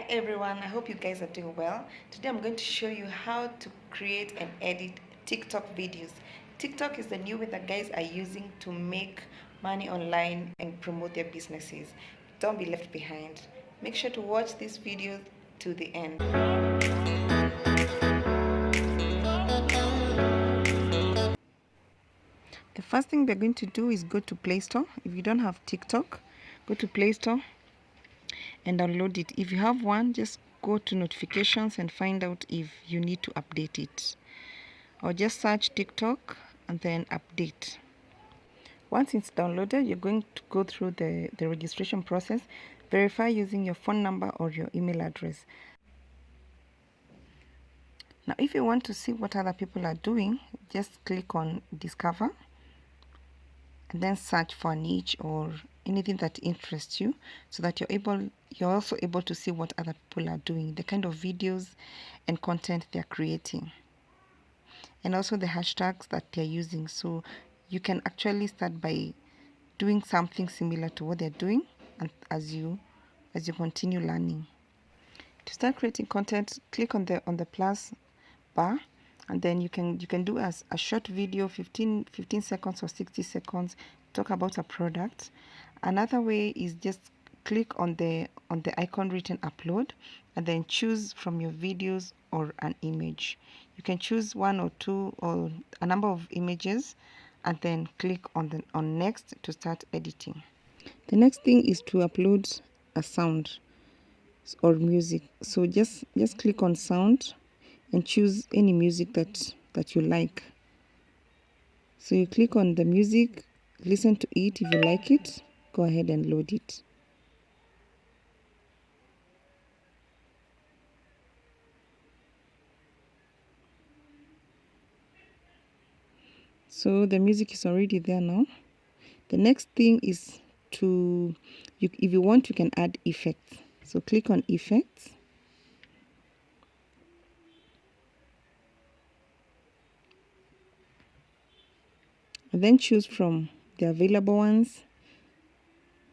Hi everyone, I hope you guys are doing well. Today I'm going to show you how to create and edit TikTok videos. TikTok is the new way that guys are using to make money online and promote their businesses. Don't be left behind. Make sure to watch this video to the end. The first thing we're going to do is go to Play Store. If you don't have TikTok, go to Play Store and download it. If you have one, just go to notifications and find out if you need to update it, or just search TikTok and then update. Once it's downloaded, you're going to go through the registration process. Verify using your phone number or your email address. Now if you want to see what other people are doing, just click on discover and then search for a niche or anything that interests you, so that you're also able to see what other people are doing, the kind of videos and content they're creating, and also the hashtags that they're using. So you can actually start by doing something similar to what they're doing, and as you continue learning. To start creating content, click on the plus bar, and then you can do a short video, 15 seconds or 60 seconds, talk about a product. Another way is just click on the icon written upload and then choose from your videos or an image. You can choose one or two or a number of images and then click on next to start editing. The next thing is to upload a sound or music. So just click on sound and choose any music that you like. So you click on the music, listen to it. If you like it, go ahead and load it. So the music is already there now. The next thing is if you want, you can add effects. So click on effects. And then choose from the available ones.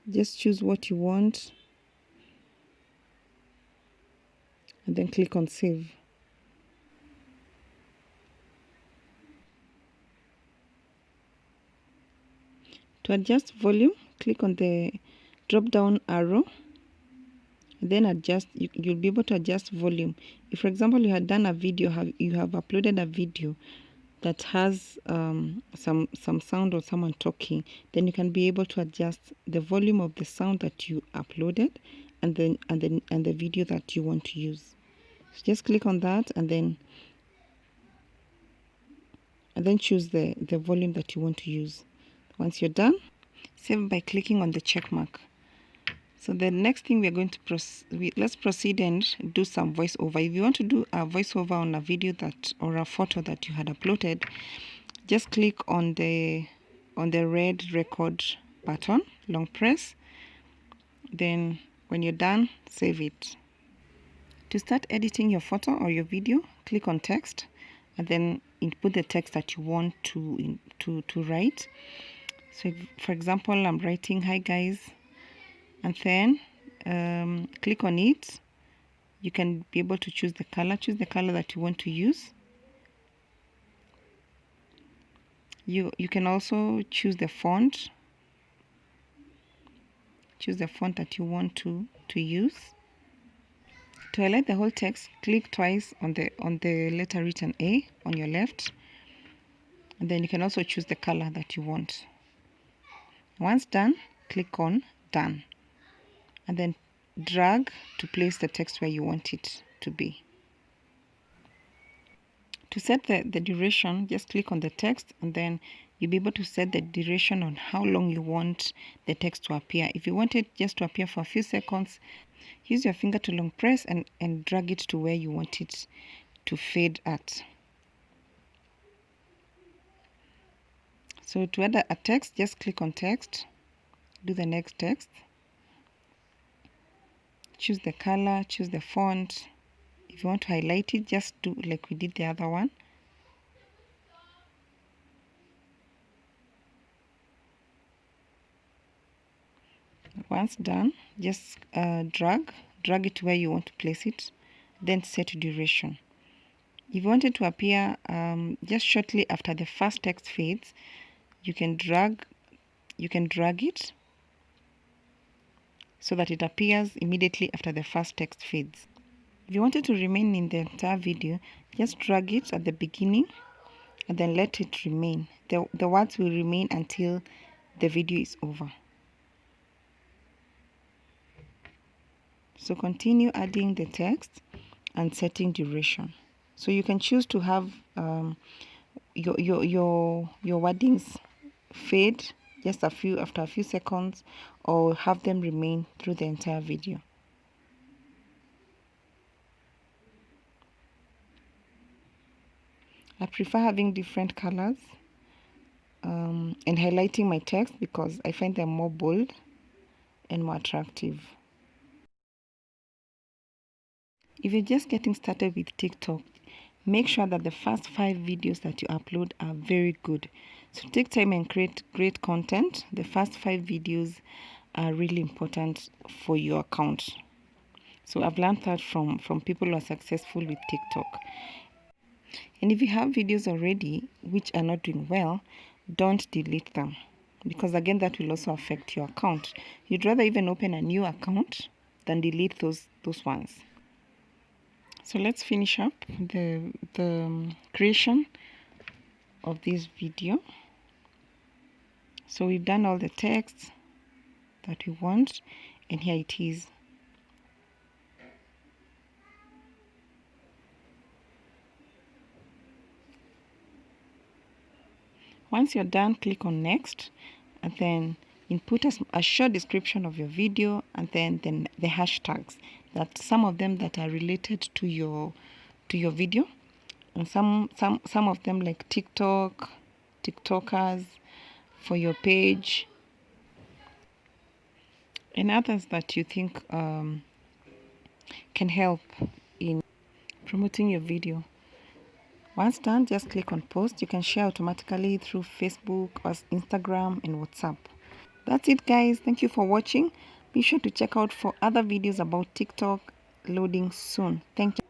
Just choose what you want. And then click on save. To adjust volume, click on the drop down arrow. Then adjust. You'll be able to adjust volume. If, for example, you had done a video, you have uploaded a video that has some sound or someone talking, then you can be able to adjust the volume of the sound that you uploaded and the video that you want to use. So just click on that and then choose the volume that you want to use. Once you're done, save by clicking on the check mark. So the next thing we are going to let's proceed and do some voiceover. If you want to do a voiceover on a video or a photo that you had uploaded, just click on the red record button, long press. Then when you're done, save it. To start editing your photo or your video, click on text and then input the text that you want to write. So if, for example, I'm writing hi guys, and then click on it. You can be able to choose the color that you want to use. You can also choose the font that you want to use. To highlight the whole text, click twice on the letter written A on your left, and then you can also choose the color that you want. Once done, click on done, and then drag to place the text where you want it to be. To set the duration, just click on the text and then you'll be able to set the duration on how long you want the text to appear. If you want it just to appear for a few seconds, use your finger to long press and drag it to where you want it to fade at. So to add a text, just click on text, do the next text, choose the color, choose the font. If you want to highlight it, just do like we did the other one. Once done, just drag drag it where you want to place it, then set duration. If you want it to appear just shortly after the first text fades, you can drag it so that it appears immediately after the first text fades. If you want it to remain in the entire video, just drag it at the beginning and then let it remain. The words will remain until the video is over. So continue adding the text and setting duration. So you can choose to have your wordings fade just after a few seconds, or have them remain through the entire video. I prefer having different colors and highlighting my text because I find them more bold and more attractive. If you're just getting started with TikTok, make sure that the first 5 videos that you upload are very good. So take time and create great content. The first 5 videos are really important for your account. So I've learned that from people who are successful with TikTok. And if you have videos already which are not doing well, don't delete them, because again that will also affect your account. You'd rather even open a new account than delete those ones. So let's finish up the creation of this video. So we've done all the text that we want, and here it is. Once you're done, click on next, and then input a short description of your video, and then the hashtags, that some of them that are related to your video, and some of them like TikTok, TikTokers for your page, and others that you think can help in promoting your video. Once done, just click on post. You can share automatically through Facebook or Instagram and WhatsApp. That's it, guys. Thank you for watching. Be sure to check out for other videos about TikTok loading soon. Thank you.